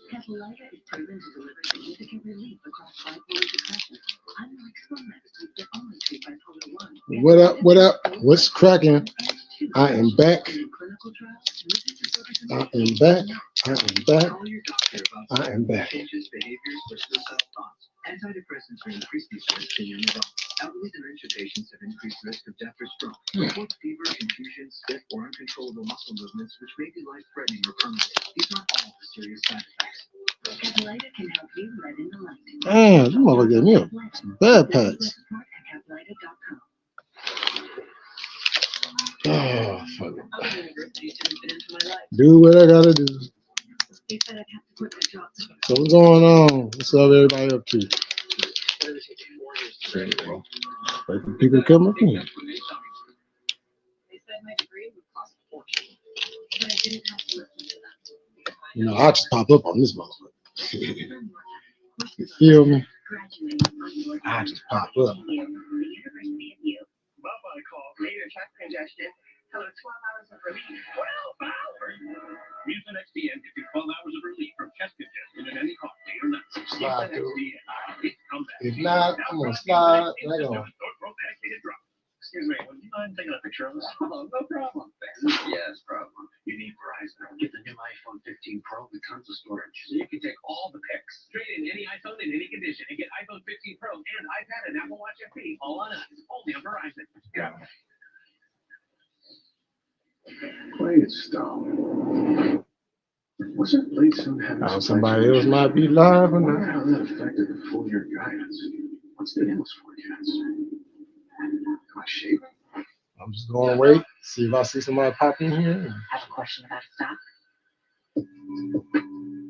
Capilita is proven to deliver significant relief across bipolar depression, unlike some medicines that only treat bipolar 1. What up? What up? What's cracking? I am back. I am back. I am back. I am back. Antidepressants are increased risk in young adults. Elderly dementia patients have increased risk of death or stroke. Report fever, confusion, stiff, or uncontrollable muscle movements, which may be life-threatening or permanent. These aren't all the serious side effects. Capilita can help you let in the light. Damn, you motherfucker get me some bad packs. Oh, fuck it. Do what I gotta do. So what's going on? What's up, everybody up to? Wait for people to come up in. You know, I just pop up on this motherfucker. You feel me? I just pop up. Hello, 12 hours of relief. 12 hours! Mucinex DN gives you 12 hours of relief from chest congestion at any cost to your nuts. Slide through. If not, I'm gonna slide. Right on. Excuse me, would you mind taking a picture of this? Oh, no problem. Yes, problem. You need Verizon. Get the new iPhone 15 Pro with tons of storage, so you can take all the pics. Trade in any iPhone in any condition and get iPhone 15 Pro and iPad and Apple Watch FE all on us. Only on Verizon. Yeah. Play it stone. Wasn't late soon having Somebody else might be live or I wonder not. how that affected the full year guidance. What's the endless forecast? Am I shaving? I'm just gonna wait, see if I see somebody pop in here. Have a question about stock?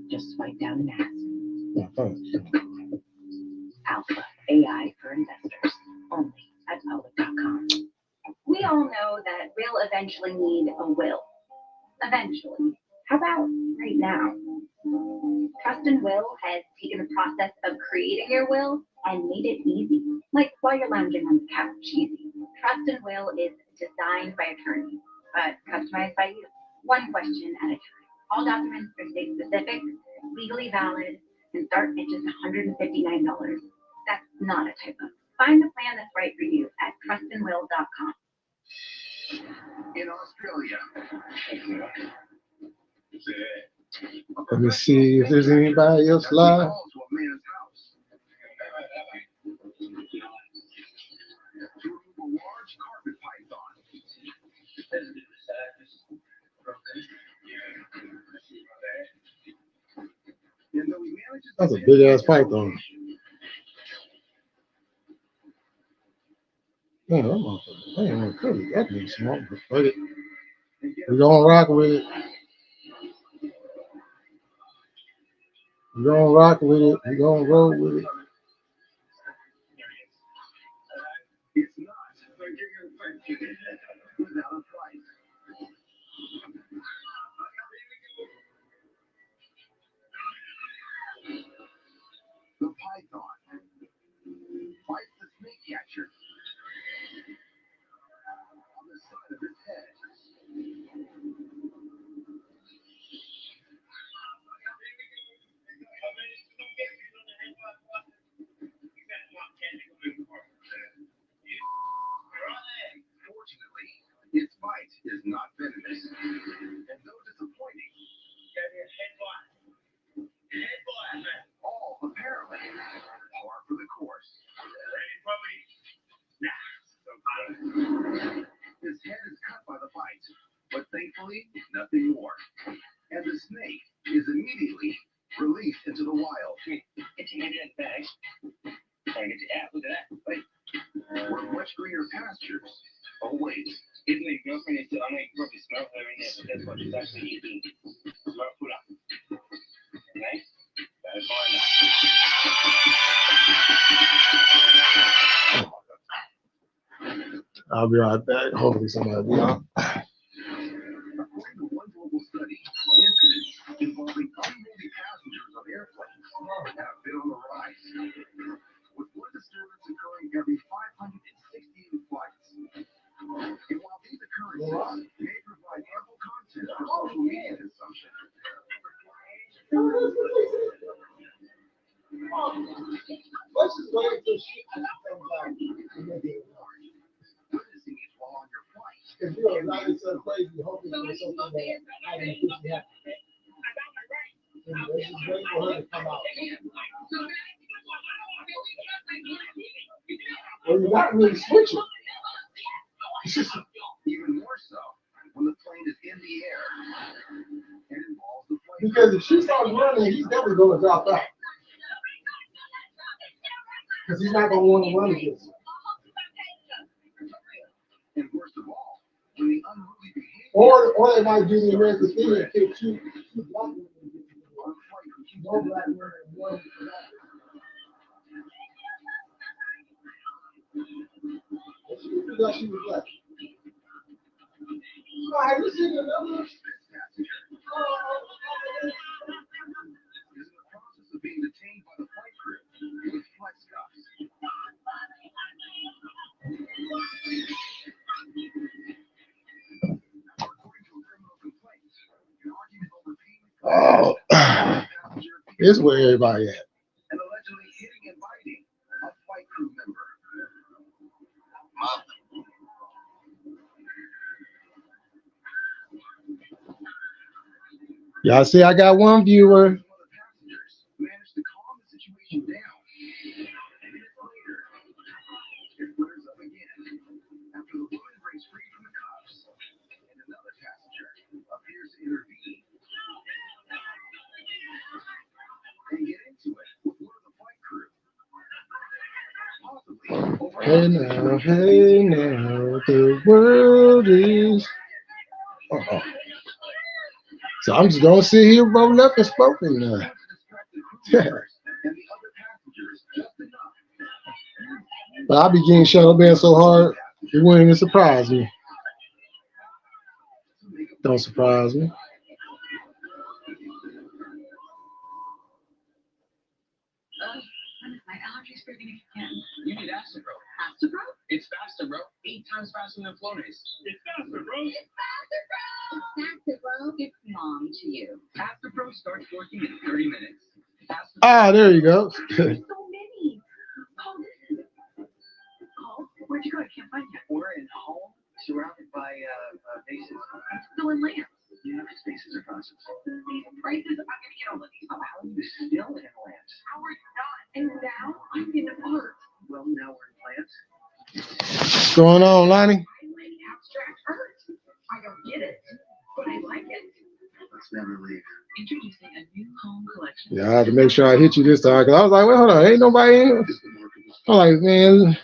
Just swipe down and ask. Alpha AI for investors. Only at public.com. We all know that we'll eventually need a will. Eventually. How about right now? Trust and Will has taken the process of creating your will and made it easy. Like while you're lounging on the couch, easy. Trust and Will is designed by attorneys, but customized by you. One question at a time. All documents are state specific, legally valid, and start at just $159. That's not a typo. Find the plan that's right for you at trustandwill.com. In Australia. Let me see if there's anybody else live. That's a big ass python. Man, that motherfucker. I ain't gonna cut it. That big small, but fuck it. We gonna rock with it. We gonna rock with it. We gonna roll with it. It's not without a price. The python bites the snake catcher on the side of his head. Fortunately, its bite is not venomous, and though disappointing, all apparently par for the course. His head is cut by the bite, but thankfully nothing more, and the snake is immediately released into the wild. It's in that bag. Look at that. Wait. Where much greener pastures await. Even though your girlfriend is still, I know you probably smell her in there, but that's what she's actually eating. Smell food up. Okay? That's fine now. I'll be right back. Hopefully somebody will be on. According to one global study, incidents involving unruly passengers on airplanes have been on the rise, with one disturbance occurring every 568 flights. And while these occurrences may provide ample content for social media consumption, Let's just wait until she comes out and then be Witnessing it while on your flight. if you're driving so crazy, hoping for something that I don't think you have. Let's just wait for her to come out. Well, you got me switching. Even more so when the plane is in the air and involves the flight. Because if she starts running, he's definitely going to drop out. Because he's not going to want to run against her. And worst of all, when the unruly behavior Or they might do the American thing and pick two black women. on flight from Houston No black women and one black woman. She looked like she was black. Oh, have you seen another? is in the process of being detained by the flight crew with flex cuffs. According to a criminal complaint, an argument over payment Oh, it's where everybody at. and allegedly hitting and biting a flight crew member. Y'all see, I got one viewer. One of the passengers managed to calm the situation down. And minutes later, it flares up again after the woman breaks free from the cuffs and another passenger appears to intervene and get into it with one of the flight crew. Possibly over Hey now, the world is. Uh-oh. So I'm just gonna sit here, roll up and spoken now. and the other passengers just enough. But I be getting shut up being so hard, it wouldn't even surprise me. Don't surprise me. My allergies are beginning again. You need Astapro. Astapro? It's faster, bro. 8 times faster than Flonase. It's faster, bro. It's faster, bro. It's faster, bro. It's mom to you. Astapro starts working in 30 minutes. Astapro. Ah, there you go. There's so many. Oh, this is. Oh, where'd you go? I can't find you. We're in home, surrounded by bases. I'm still in land. Yeah, spaces are constants. These prices, I'm gonna get all of these. How are you still in land? How are you not? And now I'm in art. Well, now we're in plants. What's going on, Lonnie? I like abstract art. I don't get it, but I like it. Let's never leave. Introducing a new home collection. Yeah, I had to make sure I hit you this time because I was like, wait, hold on, ain't nobody in here. I'm like, man,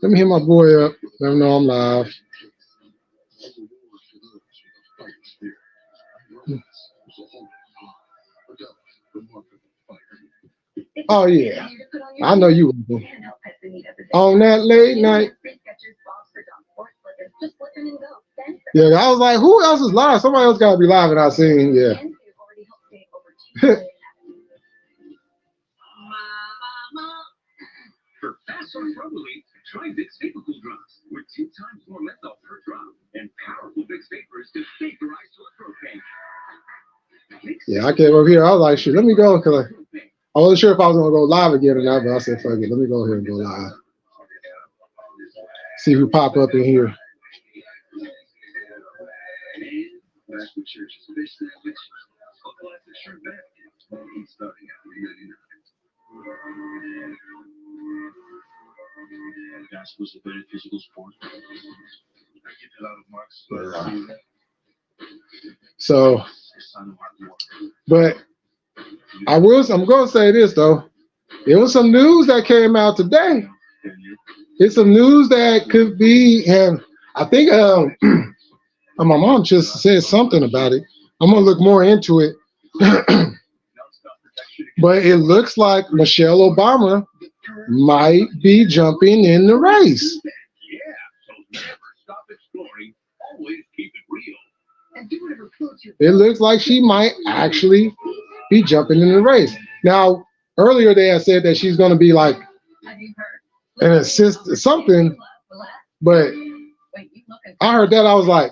let me hit my boy up. Let him know I'm live. Oh yeah, I know you will. On that late night. Yeah, I was like, who else is live? Somebody else gotta be live, and I seen, yeah. For faster throat relief, try Vicks Vaporcool drops with 2 times more menthol per drop and powerful Vicks vapors to vaporize your throat pain. Yeah, I came over here. I was like, shit, let me go because I wasn't sure if I was gonna go live again or not, but I said, fuck it, let me go ahead and go live. See who pop up in here. Back to church's fish sandwich, a classic shrimp basket. He's starting at $3.99. Basketball is a very physical sport. I get a lot of marks. Yeah. So, but I'm gonna say this though. There was some news that came out today. It's some news that could be, and I think my mom just said something about it. I'm gonna look more into it. But it looks like Michelle Obama might be jumping in the race. Yeah, so never stop exploring. Always keep it real. And do whatever floats your It looks like she might actually be jumping in the race. Now, earlier they had said that she's gonna be like an assistant something, but I heard that, I was like,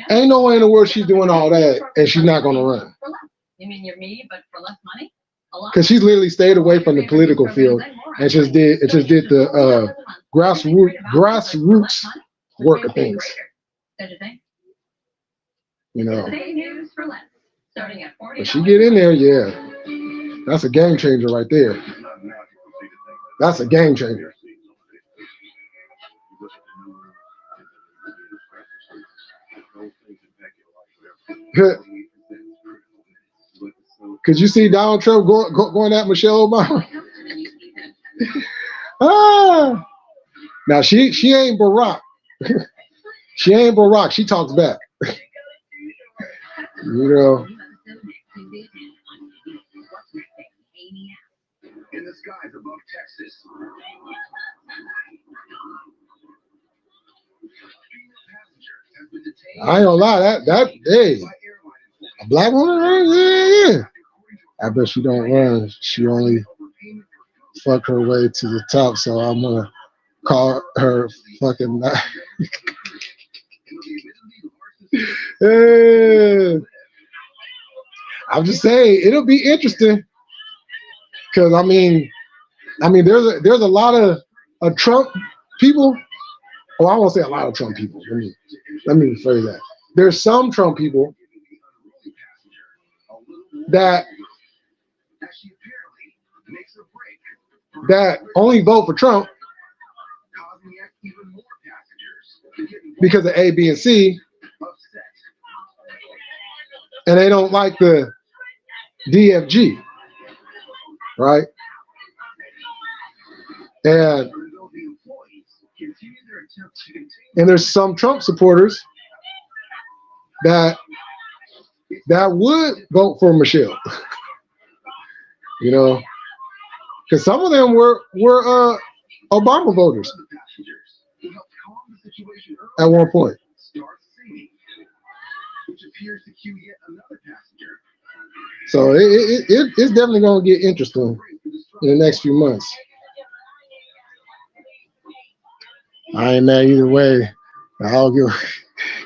ain't no way in the world she's doing all that and she's not gonna run. You mean you're me, but for less money? Because she's literally stayed away from the political field and just did the grassroots work of things. Don't you think? You know. Same news for less. Starting at $40. But she get in there, yeah. That's a game changer right there. That's a game changer. Could you see Donald Trump going at Michelle Obama? Ah. Now she ain't Barack. She ain't Barack. She talks back. You know. In the skies above Texas. I ain't gonna lie, that hey, a black woman, yeah. I bet she don't run. She only fuck her way to the top. So I'm gonna call her fucking. I'm just saying it'll be interesting because I mean there's a lot of Trump people. Oh, I won't say a lot of Trump people. Let me rephrase that. There's some Trump people that only vote for Trump because of A, B, and C, and they don't like the DFG, right? And there's some Trump supporters that would vote for Michelle, you know, because some of them were Obama voters at one point. So it's definitely going to get interesting in the next few months. I ain't mad either way. I'll give,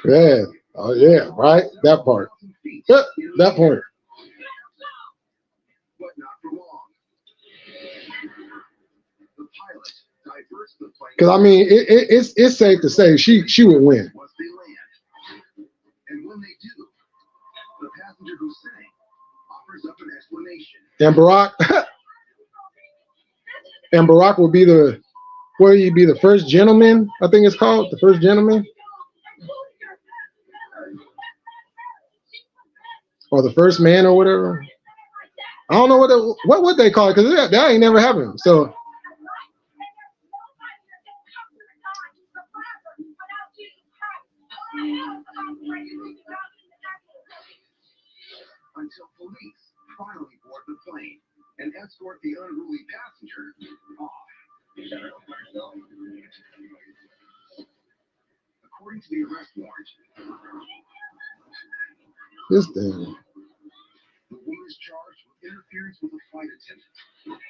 yeah, oh yeah, right, that part, yep, that part. Because I mean, it's safe to say she would win. And Barack will be the. Will you be the first gentleman? I think it's called the first gentleman, or the first man, or whatever. I don't know what would they call it because that ain't never happened. So until police finally board the plane and escort the unruly passenger off. According to the arrest warrant, this thing. the woman is charged with interference with a flight attendant,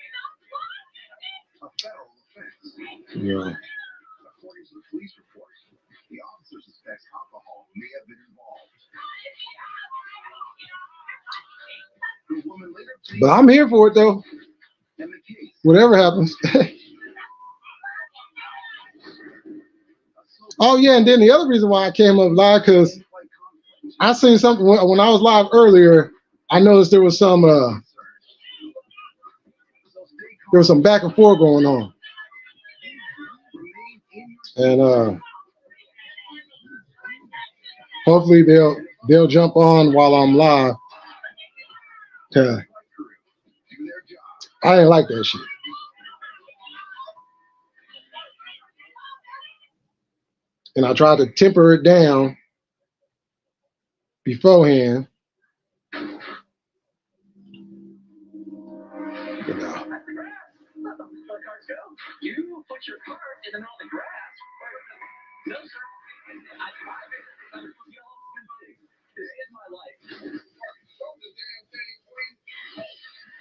a federal offense. Yeah. According to the police report, the officer suspects alcohol may have been involved. The woman later But I'm here for it though. and the case. Whatever happens. Oh yeah, and then the other reason why I came up live because I seen something when I was live earlier. I noticed there was some back and forth going on, and hopefully they'll jump on while I'm live. I didn't like that shit. And I tried to temper it down beforehand. You know. You put your car in the middle of the grass. No, sir. I drive it. This is my life.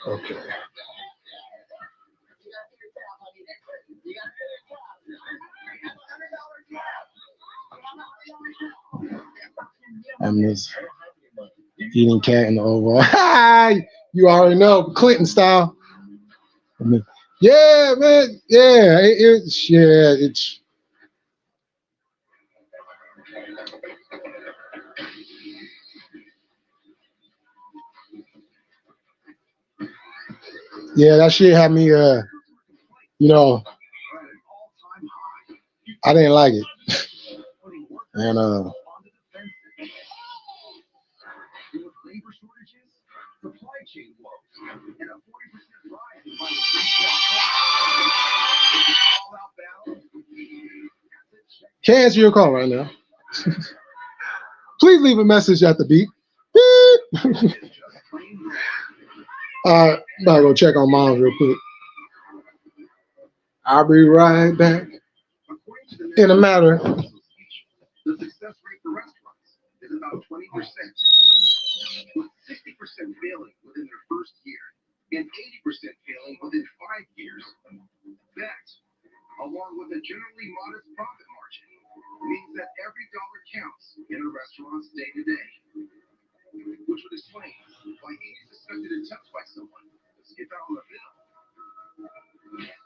Okay. And this Eating cat in the oval. You already know, Clinton style. I mean, yeah, man. Yeah, it's yeah. That shit had me. You know, I didn't like it, and With labor shortages, supply chain woes, and a 40% rise in all outbound. can't answer your call right now. Please leave a message at the beep. Beep. Gotta go check on mom real quick. I'll be right back in a matter. The success rate for restaurants is about 20%, with 60% failing within their first year and 80% failing within 5 years. That, along with a generally modest profit margin, means that every dollar counts in a restaurant's day-to-day, which would explain why any suspected attempt by someone to skip out on a bill,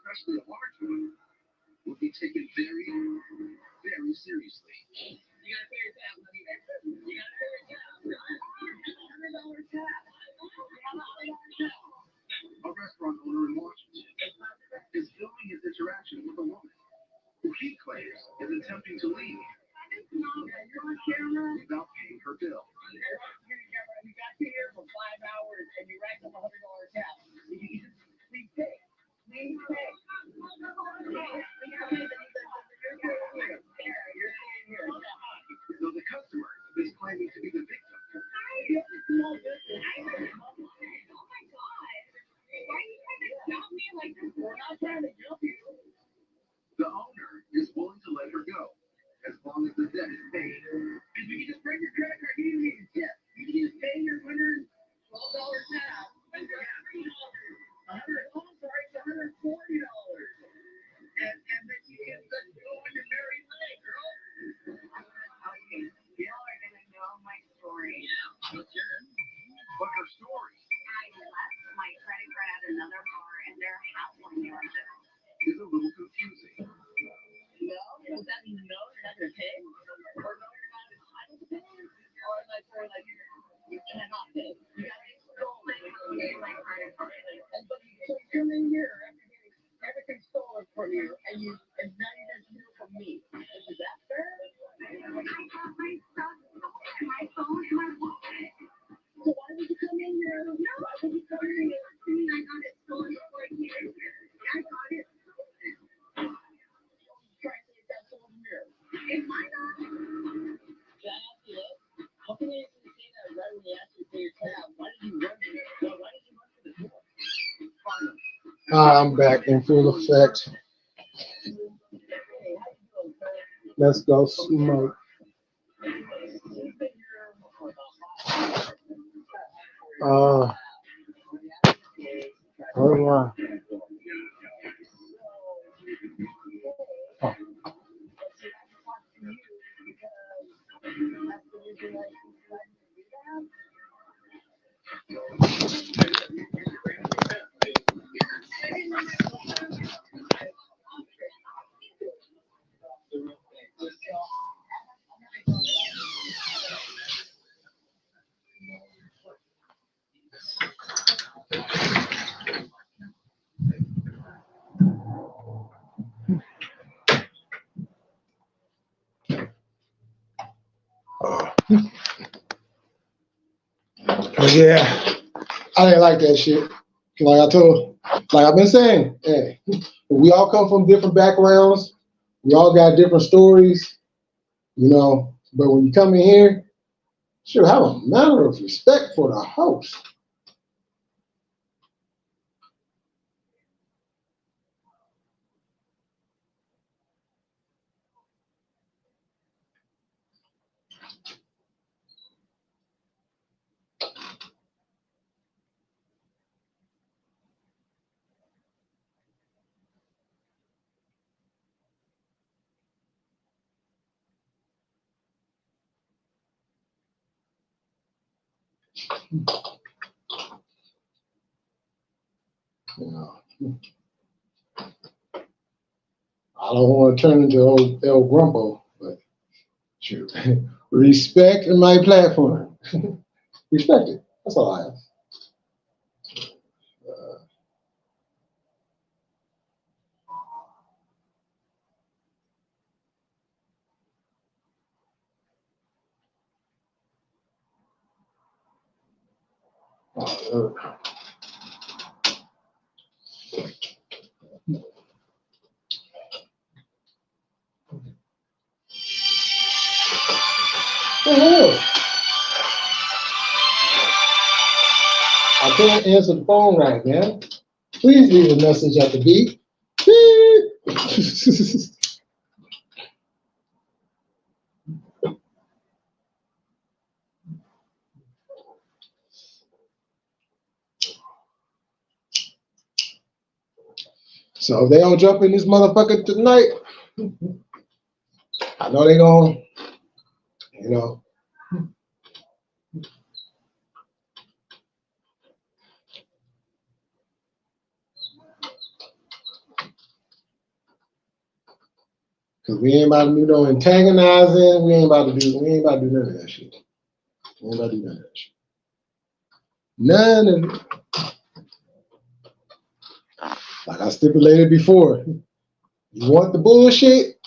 especially a large one, would be taken very, very seriously. You gotta pay your tab, honey. You gotta pay your tab. $100 tab. A restaurant owner in Washington is filming his interaction with a woman who he claims is attempting to leave without paying her bill. You got here for 5 hours and you racked up $100 tab. Please pay. Please pay. So the customer is claiming to be the victim. Oh my God. Why are you trying to stop me like this? We're not trying to help you. The owner is willing to let her go as long as the debt is paid. Because you can just bring your credit card, you don't need a tip. You can just pay your $112 tab. And $140. And then you can go on your merry way, girl. Okay, you are gonna know my story. Yeah, what's yours? What's her story? I left my credit card at another bar and their house line is a little confusing. No? Does that mean no, you're not gonna pay? Or no, you're not entitled to pay? Or like you cannot pay. You got stolen my credit card. And but you come in here everything stolen from you and now you just steal from me. Is that fair? I got my stuff stolen, my phone and my wallet. So why would you come in here? No, why would you come in here? I got it stolen before I came here. I got it stolen. Try to say that's stolen here. It might not. Can I ask you this? How can you say that right when you ask you for your tab? Why did you run for the door? I'm back in full effect. Let's go smoke. Hold on. Yeah, I didn't like that shit. Like I've been saying, hey, we all come from different backgrounds. We all got different stories, But when you come in here, should have a manner of respect for the host. You know, I don't want to turn into old El Grumpo, but shoot. Respect my platform. Respect it. That's all I ask. The hell? I can't answer the phone right now. Please leave a message at the beep. So if they don't jump in this motherfucker tonight, I know they gonna, you know. Cause we ain't about to do no antagonizing. We ain't about to do none of that shit. We ain't about to do none of that shit. None of it. Like I stipulated before, you want the bullshit?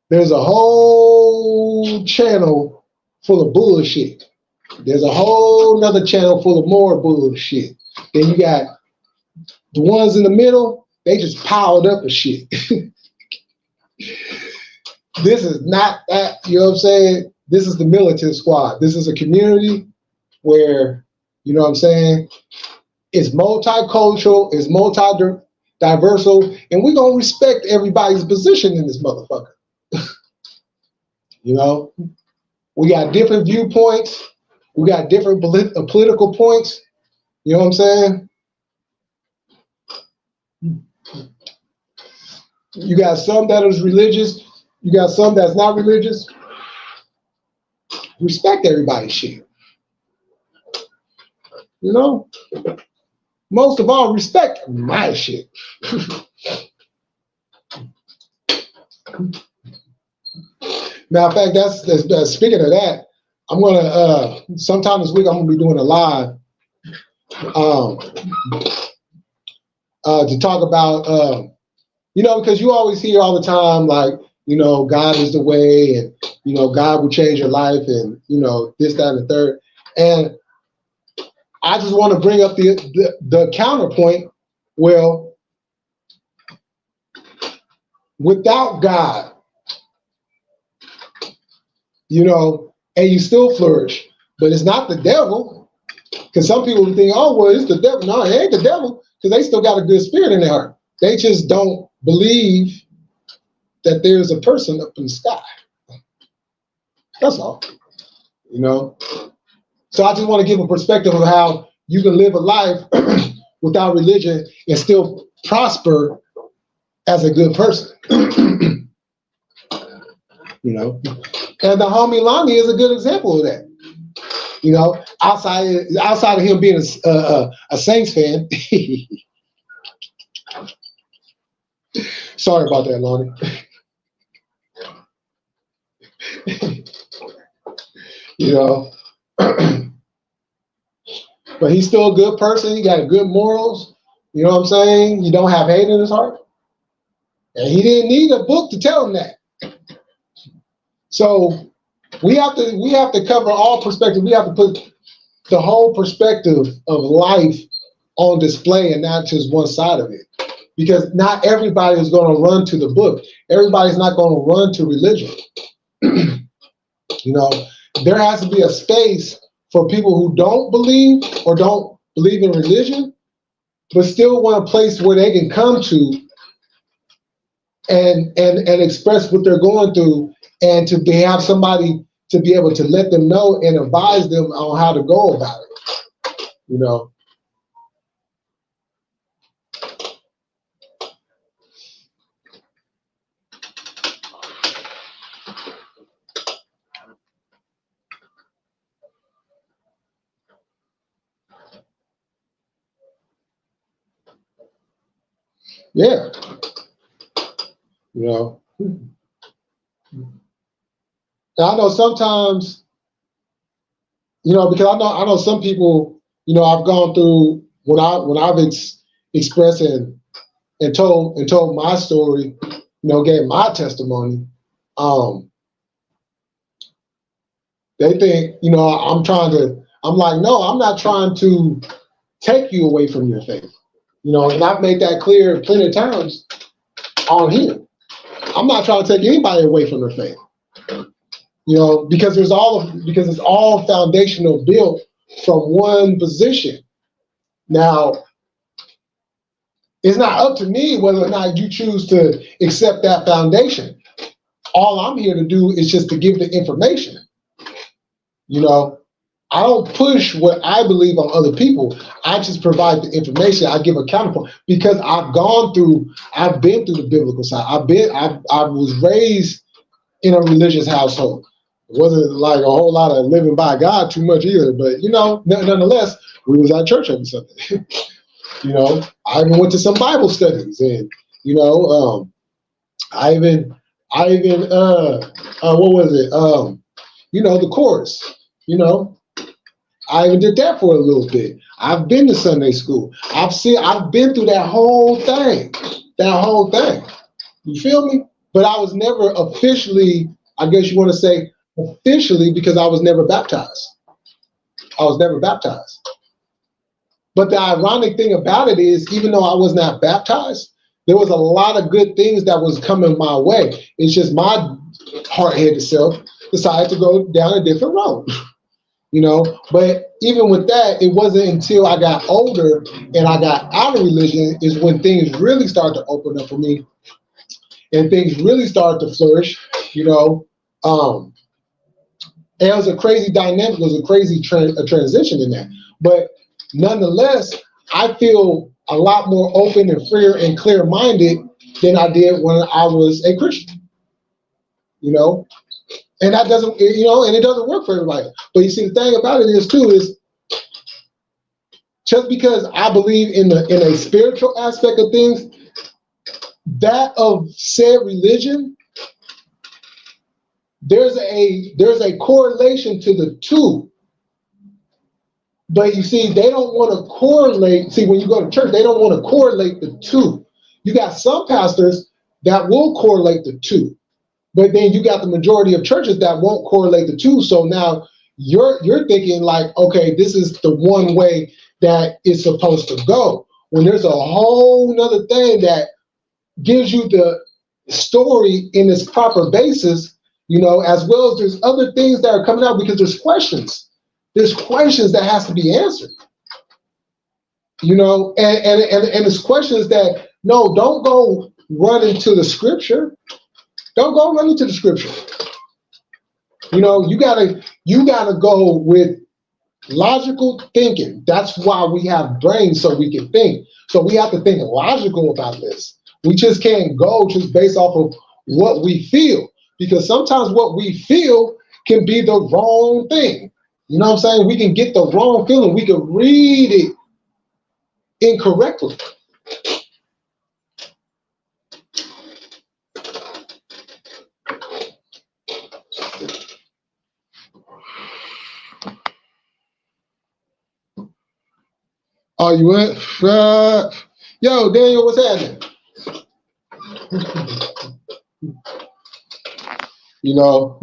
There's a whole channel full of bullshit. There's a whole nother channel full of more bullshit. Then you got the ones in the middle, they just piled up of shit. This is not that, you know what I'm saying? This is the militant squad. This is a community where, you know what I'm saying, it's multicultural, it's multi-diversal, and we're going to respect everybody's position in this motherfucker. You know? We got different viewpoints. We got different political points. You know what I'm saying? You got some that is religious. You got some that's not religious. Respect everybody's shit. You know? Most of all, respect my shit. Matter of fact, that's speaking of that, I'm gonna sometime this week I'm gonna be doing a live to talk about you know, because you always hear all the time like, you know, God is the way, and you know, God will change your life, and you know, this, that, and the third. And I just want to bring up the counterpoint. Well, without God, you know, and you still flourish, but it's not the devil. Because some people think, oh, well, it's the devil. No, it ain't the devil, because they still got a good spirit in their heart. They just don't believe that there's a person up in the sky. That's all. You know? So I just want to give a perspective of how you can live a life without religion and still prosper as a good person. You know? And the homie Lonnie is a good example of that. You know, outside of him being a Saints fan. Sorry about that, Lonnie. You know, but he's still a good person. He got good morals. You know what I'm saying? He don't have hate in his heart. And he didn't need a book to tell him that. So we have to cover all perspectives. We have to put the whole perspective of life on display and not just one side of it. Because not everybody is going to run to the book. Everybody's not going to run to religion. You know, there has to be a space for people who don't believe or don't believe in religion, but still want a place where they can come to and express what they're going through, and to have somebody to be able to let them know and advise them on how to go about it. You know. Yeah. You know. And I know sometimes, you know, because I know some people, you know, I've gone through when I've expressed and told my story, you know, gave my testimony. They think, you know, I'm like, no, I'm not trying to take you away from your faith. You know, and I've made that clear plenty of times on here. I'm not trying to take anybody away from their faith. You know, because it's all foundational built from one position. Now, it's not up to me whether or not you choose to accept that foundation. All I'm here to do is just to give the information. You know, I don't push what I believe on other people. I just provide the information. I give a counterpoint because I've been through the biblical side. I was raised in a religious household. It wasn't like a whole lot of living by God too much either, but you know, nonetheless, we was at church every Sunday. You know, I even went to some Bible studies, and you know, I even what was it? You know, the chorus. You know, I even did that for a little bit. I've been to Sunday school. I've been through that whole thing. You feel me? But I was never officially, I guess you want to say officially, because I was never baptized. But the ironic thing about it is, even though I was not baptized, there was a lot of good things that was coming my way. It's just my hard-headed self decided to go down a different road. You know, but even with that, it wasn't until I got older and I got out of religion is when things really started to open up for me and things really started to flourish, you know. And it was a crazy dynamic, it was a crazy transition in that. But nonetheless, I feel a lot more open and freer and clear-minded than I did when I was a Christian, you know. And that doesn't, you know, and it doesn't work for everybody. But you see, the thing about it is just because I believe in a spiritual aspect of things, that of said religion, there's a correlation to the two. But you see, they don't want to correlate. See, when you go to church, they don't want to correlate the two. You got some pastors that will correlate the two. But then you got the majority of churches that won't correlate the two. So now you're thinking like, okay, this is the one way that it's supposed to go. When there's a whole nother thing that gives you the story in its proper basis, you know, as well as there's other things that are coming out because there's questions. There's questions that has to be answered. You know, and it's questions that, no, don't go run into the scripture. Don't go run into the scripture. You know, you gotta go with logical thinking. That's why we have brains, so we can think. So we have to think logical about this. We just can't go just based off of what we feel, because sometimes what we feel can be the wrong thing. You know what I'm saying? We can get the wrong feeling. We can read it incorrectly. Oh, you went? Yo, Daniel, what's happening? You know.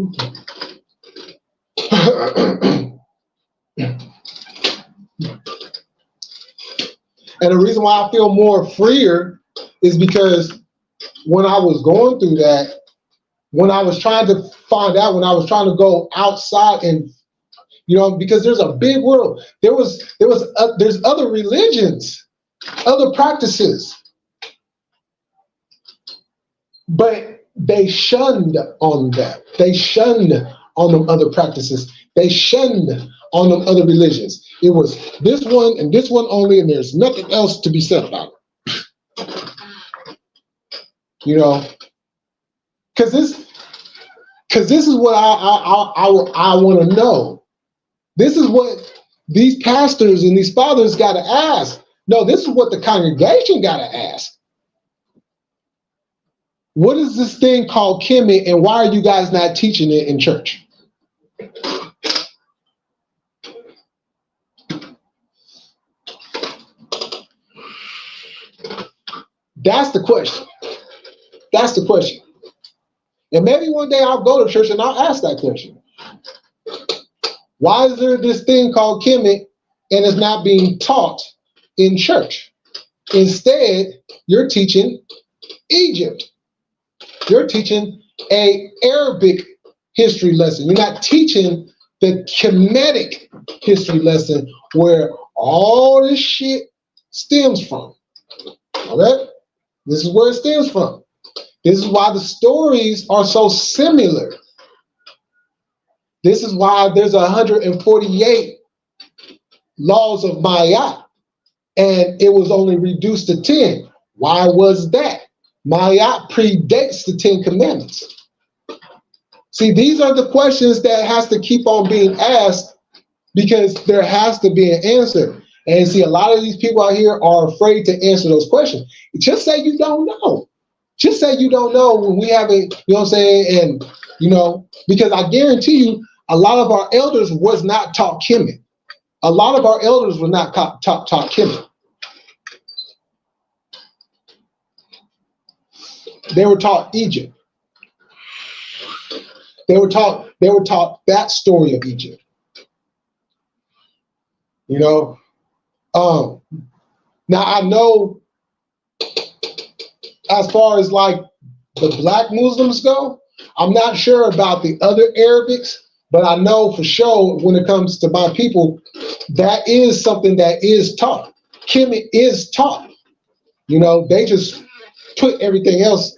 And the reason why I feel more freer is because when I was going through that, when I was trying to find out, when I was trying to go outside and, you know, because there's a big world. There's other religions, other practices, but they shunned on that. They shunned on them other practices. They shunned on them other religions. It was this one and this one only, and there's nothing else to be said about it. You know, because this is what I want to know. This is what these pastors and these fathers got to ask. No, this is what the congregation got to ask. what is this thing called Kemet, and why are you guys not teaching it in church? That's the question. That's the question. And maybe one day I'll go to church and I'll ask that question. Why is there this thing called Kemet and it's not being taught in church? Instead, you're teaching Egypt. You're teaching an Arabic history lesson. You're not teaching the Kemetic history lesson where all this shit stems from. Okay? This is where it stems from. This is why the stories are so similar. This is why there's 148 laws of Ma'at, and it was only reduced to 10. Why was that? Ma'at predates the 10 Commandments. See, these are the questions that has to keep on being asked because there has to be an answer. And see, a lot of these people out here are afraid to answer those questions. Just say you don't know. Just say you don't know when we haven't, you know what I'm saying? And, you know, because I guarantee you, a lot of our elders was not taught Kemet. A lot of our elders were not taught Kemet. They were taught Egypt. They were taught that story of Egypt. You know? Now I know as far as like the black Muslims go, I'm not sure about the other Arabics, but I know for sure when it comes to my people, that is something that is taught. Kemet is taught. You know, they just put everything else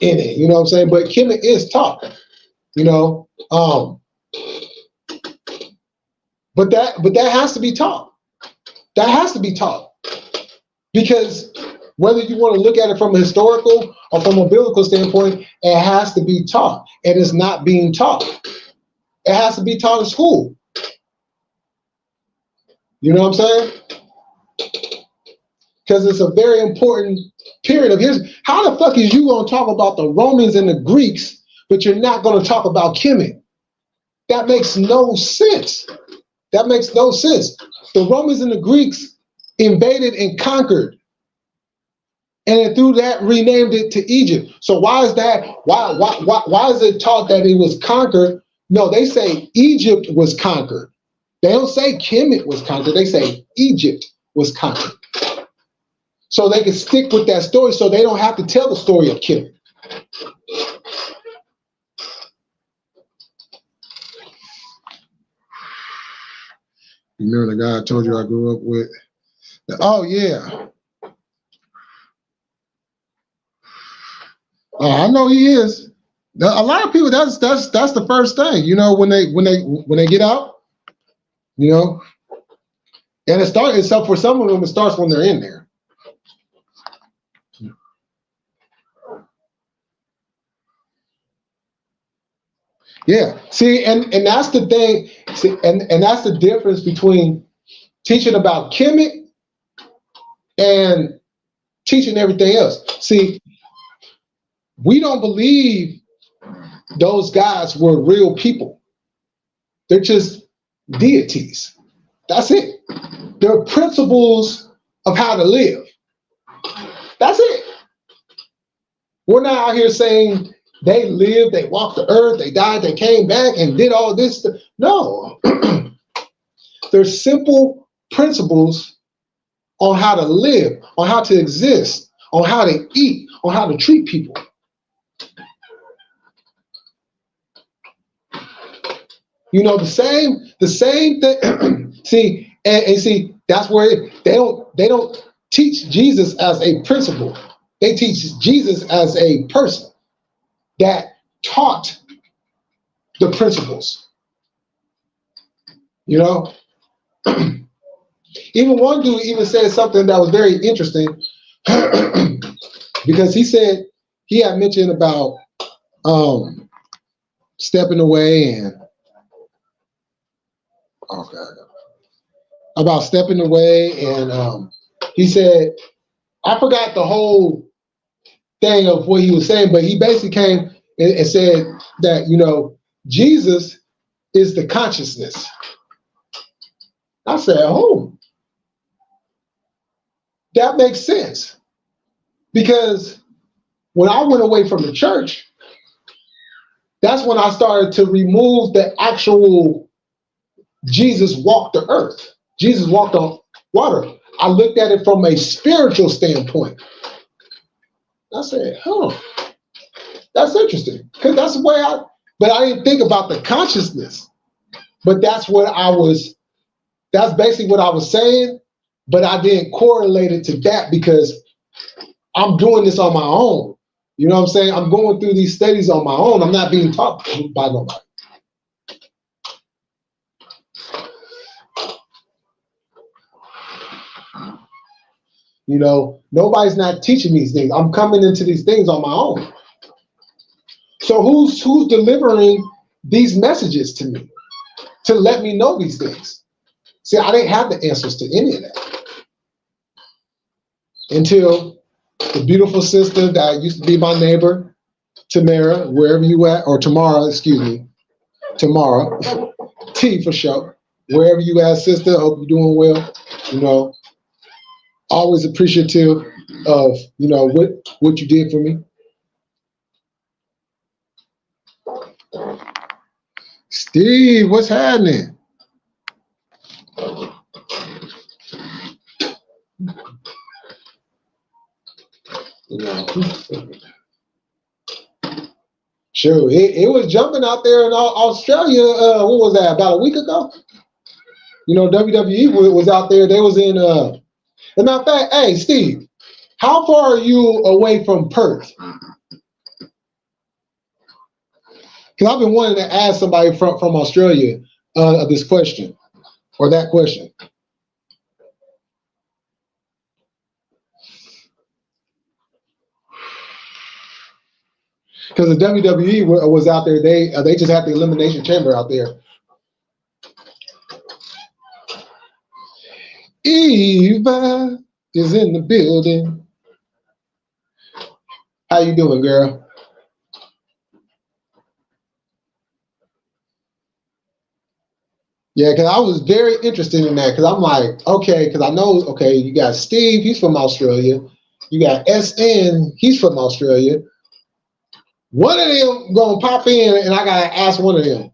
in it, you know what I'm saying? But Kemet is taught, you know. But that has to be taught. That has to be taught. Because whether you want to look at it from a historical or from a biblical standpoint, it has to be taught. And it's not being taught. It has to be taught in school. You know what I'm saying? Because it's a very important period of history. How the fuck is you going to talk about the Romans and the Greeks, but you're not going to talk about Kemet? That makes no sense. That makes no sense. The Romans and the Greeks invaded and conquered, and through that renamed it to Egypt. So why is that? Why is it taught that it was conquered? No, they say Egypt was conquered. They don't say Kemet was conquered. They say Egypt was conquered. So they can stick with that story, so they don't have to tell the story of Kemet. You remember the guy I told you I grew up with? Oh yeah. I know he is. A lot of people, that's the first thing, you know, when they get out, you know. And it starts, except for some of them, it starts when they're in there. Yeah. See, and that's the thing. See, and that's the difference between teaching about Kemet and teaching everything else. See, we don't believe those guys were real people. They're just deities. That's it. They're principles of how to live. That's it. We're not out here saying they lived, they walked the earth, they died, they came back and did all this stuff. No. They're simple principles on how to live, on how to exist, on how to eat, on how to treat people. You know, the same thing. See, and see, that's where they don't teach Jesus as a principle. They teach Jesus as a person that taught the principles. You know, even one dude even said something that was very interesting because he said he had mentioned about stepping away and about stepping away, and he said, I forgot the whole thing of what he was saying, but he basically came and said that, Jesus is the consciousness. I said, oh, that makes sense. Because when I went away from the church, that's when I started to remove the actual Jesus walked the earth. Jesus walked on water. I looked at it from a spiritual standpoint. I said, that's interesting. Because that's the way but I didn't think about the consciousness. But that's basically what I was saying, but I didn't correlate it to that because I'm doing this on my own. You know what I'm saying? I'm going through these studies on my own. I'm not being taught by nobody. Nobody's not teaching these things. I'm coming into these things on my own. So who's delivering these messages to me to let me know these things? See, I didn't have the answers to any of that until the beautiful sister that used to be my neighbor, Tamara, wherever you at, or Tamara, T for sure. Wherever you at, sister, hope you're doing well. Always appreciative of, what you did for me. Steve, what's happening? Sure, it was jumping out there in Australia. What was that? About a week ago. WWE was out there. They was in. As a matter of fact, hey Steve, how far are you away from Perth? Because I've been wanting to ask somebody from Australia this question or that question. Because the WWE was out there, they just had the Elimination Chamber out there. Eva is in the building. How you doing, girl? Yeah, because I was very interested in that because I'm like, okay, because I know, okay, you got Steve, he's from Australia. You got SN, he's from Australia. One of them gonna pop in and I gotta ask one of them.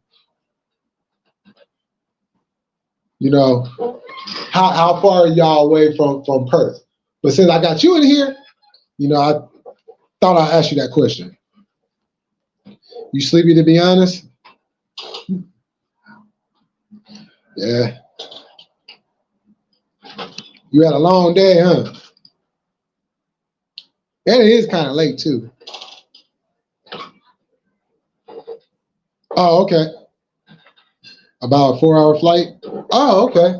How far are y'all away from Perth? But since I got you in here, I thought I'd ask you that question. You sleepy, to be honest? Yeah. You had a long day, huh? And it is kind of late too. Oh, okay. About a 4-hour flight? Oh, okay.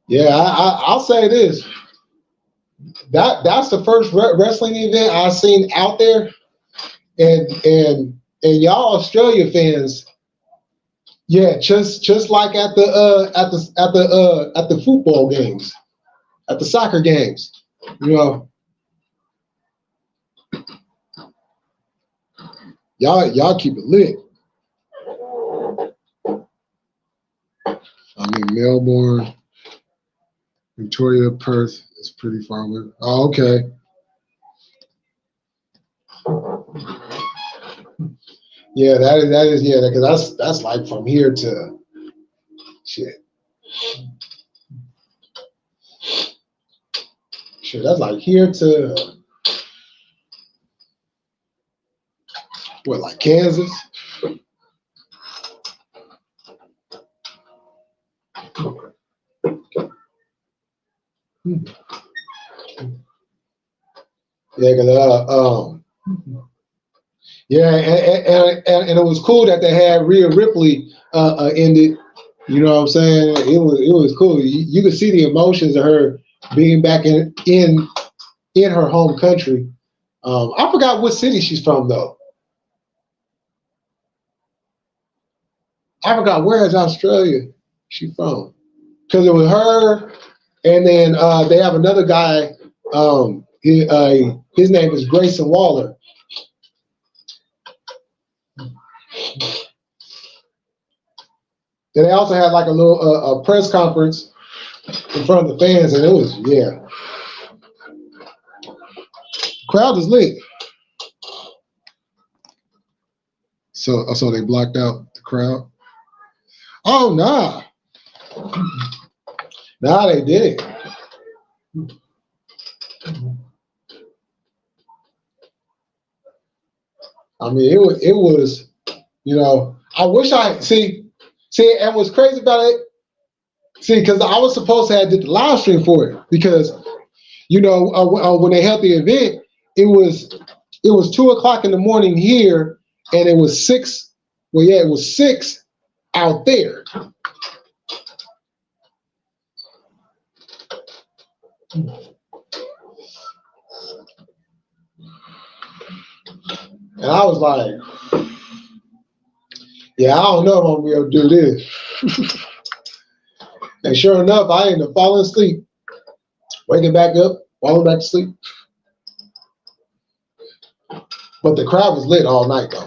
Yeah, I'll say this. That's the first wrestling event I've seen out there, and y'all Australia fans, yeah, just like at the football games, at the soccer games, y'all keep it lit. I'm in Melbourne, Victoria, Perth is pretty far away. Oh, okay. Yeah, that is yeah, because that's like from here to shit. Shit, that's like here to what, like Kansas? Yeah, because yeah, and it was cool that they had Rhea Ripley ended. You know what I'm saying? It was cool. You could see the emotions of her being back in her home country. I forgot what city she's from though. I forgot where is Australia she from. Because it was her, and then they have another guy. His name is Grayson Waller. And they also had like a little a press conference in front of the fans, and it was crowd is lit. So they blocked out the crowd. Oh nah, they did. I mean, it was, I wish I see, and what's crazy about it, because I was supposed to have did the live stream for it, because, when they held the event, it was 2:00 in the morning here, and it was 6. Well, yeah, it was 6 out there. And I was like, yeah, I don't know if I'm going to be able to do this. And sure enough, I ended up falling asleep, waking back up, falling back to sleep. But the crowd was lit all night, though.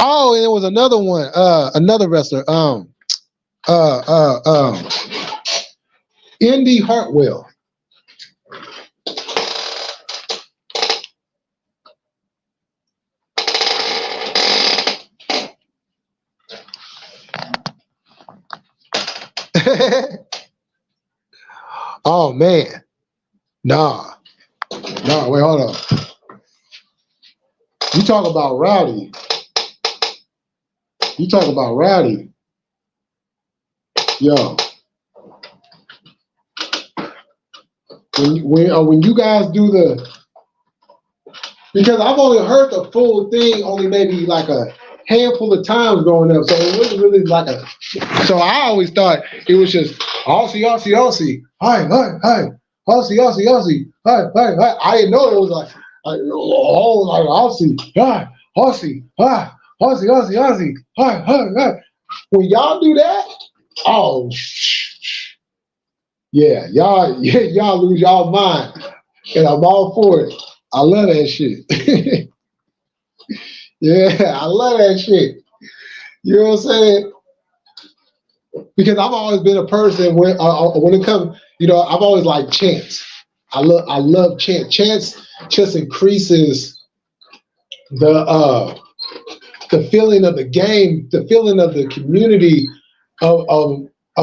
Oh, and there was another one, another wrestler, Indy Hartwell. Oh man, nah, wait, hold on. You talk about rowdy. Yo. When you guys do because I've only heard the full thing only maybe like a handful of times growing up, so it wasn't really like so I always thought it was just Aussie, hi, Aussie, hi. I didn't know it was like Aussie, hi, Aussie, hi, Aussie, hi. When y'all do that, oh, yeah, y'all lose y'all mind, and I'm all for it. I love that shit. Yeah, I love that shit. You know what I'm saying? Because I've always been a person when it comes, I've always liked chants. I love chants. Chants just increases the feeling of the game, the feeling of the community of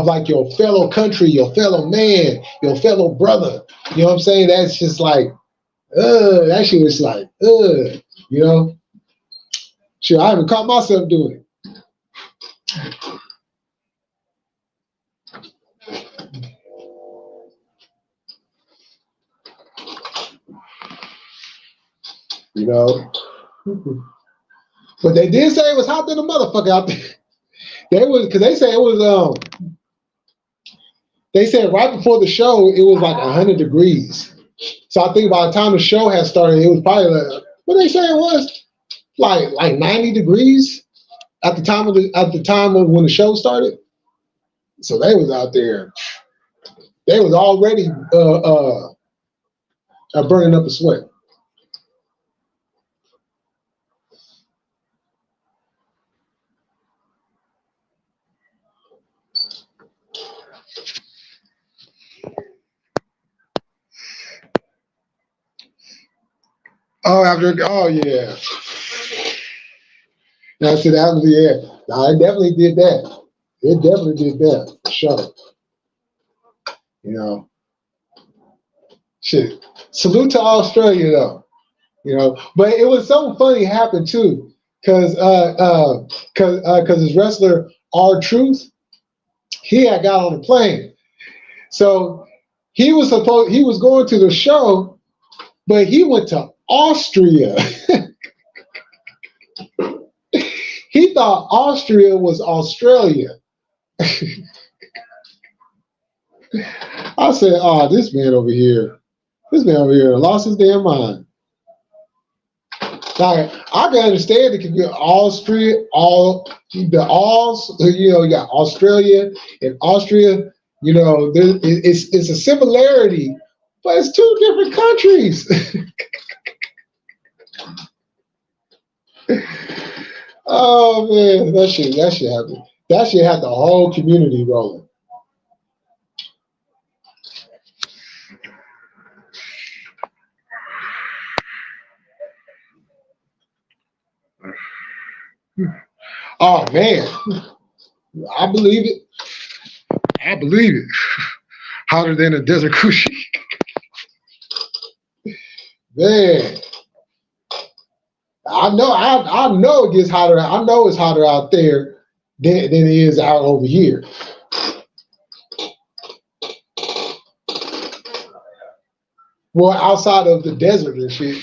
like your fellow country, your fellow man, your fellow brother. You know what I'm saying? That's just like, that shit was like, Shit, I haven't caught myself doing it. But they did say it was hot than a motherfucker out there. Because they said it was, they said right before the show, it was like 100 degrees. So I think by the time the show had started, it was probably like, what they say it was? Like 90 degrees at the time of when the show started. So they was out there. They was already burning up a sweat. Oh yeah. Now see that was it definitely did that. It definitely did that for sure. Shit. Salute to Australia though. But it was something funny happened too, cause his wrestler R-Truth, he had got on the plane, so he was going to the show, but he went to Austria. He thought Austria was Australia. I said, "Oh, this man over here lost his damn mind." Like, I can understand it could be Austria, you got Australia and Austria. It's a similarity, but it's two different countries. Oh man, that shit happen. That shit had the whole community rolling. Oh man, I believe it. I believe it. Hotter than a desert coochie. Man, I know it gets hotter. I know it's hotter out there than it is out over here. Well, outside of the desert and shit.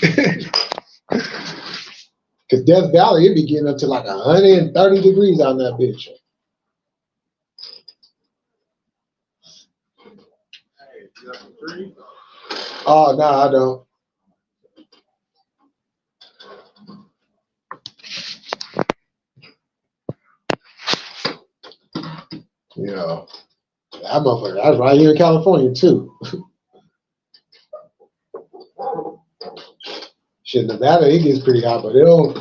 Because Death Valley, it be getting up to like 130 degrees on that bitch. Oh, no, I don't. That motherfucker, that's right here in California, too. Shit, Nevada, it gets pretty hot, but it don't.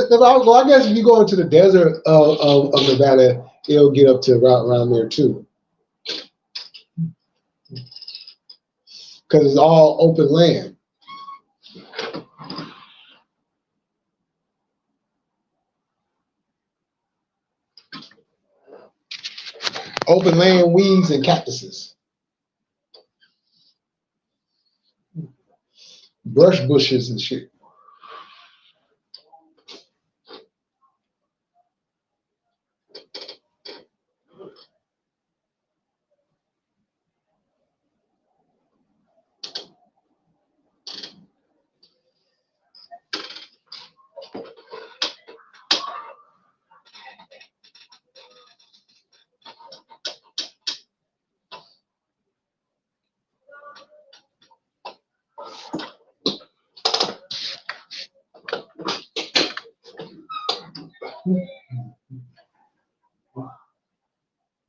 Well, I guess if you go into the desert of Nevada, it'll get up to around there, too. Because it's all open land. Open land, weeds, and cactuses. Brush bushes and shit.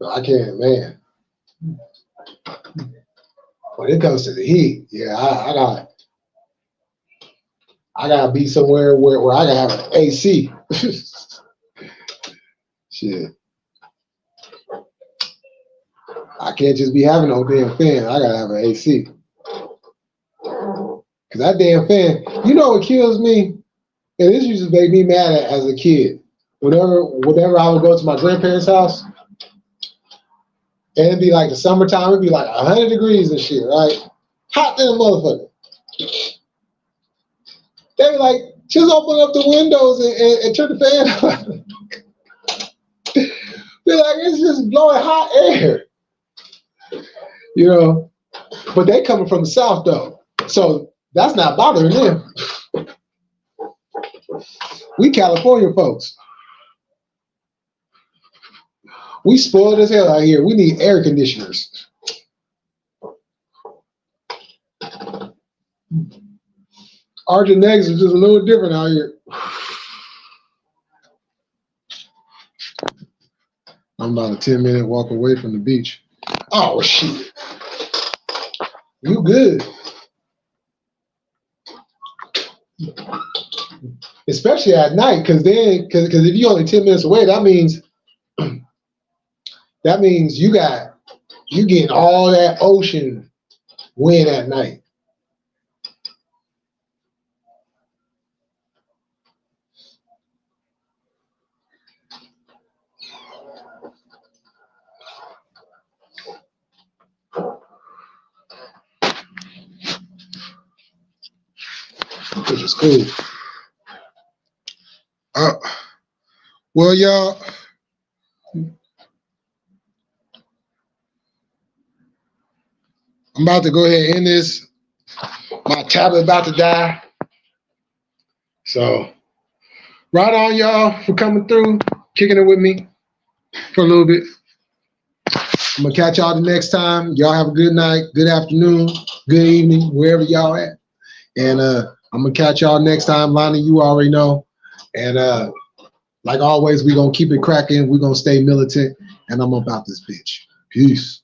I can't, man. When it comes to the heat, yeah, I gotta be somewhere where I gotta have an AC. Shit. I can't just be having no damn fan. I gotta have an AC. Cause that damn fan, you know what kills me? And this used to make me mad as a kid. Whenever I would go to my grandparents' house, and it'd be like the summertime, it'd be like 100 degrees and shit, right? Hot than a motherfucker. They be like, just open up the windows and turn the fan on. They're like, it's just blowing hot air. But they coming from the South though. So that's not bothering them. We California folks. We spoiled as hell out here. We need air conditioners. Our genetics is just a little different out here. I'm about a 10-minute walk away from the beach. Oh, shit. You good. Especially at night, because if you're only 10 minutes away, that means you getting all that ocean wind at night. Which is cool. Well, y'all. I'm about to go ahead and end this. My tablet about to die. So, right on, y'all, for coming through, kicking it with me for a little bit. I'm going to catch y'all the next time. Y'all have a good night, good afternoon, good evening, wherever y'all at. And I'm gonna catch y'all next time. Lonnie, you already know. And like always, we're gonna keep it cracking. We're gonna stay militant. And I'm about this bitch. Peace.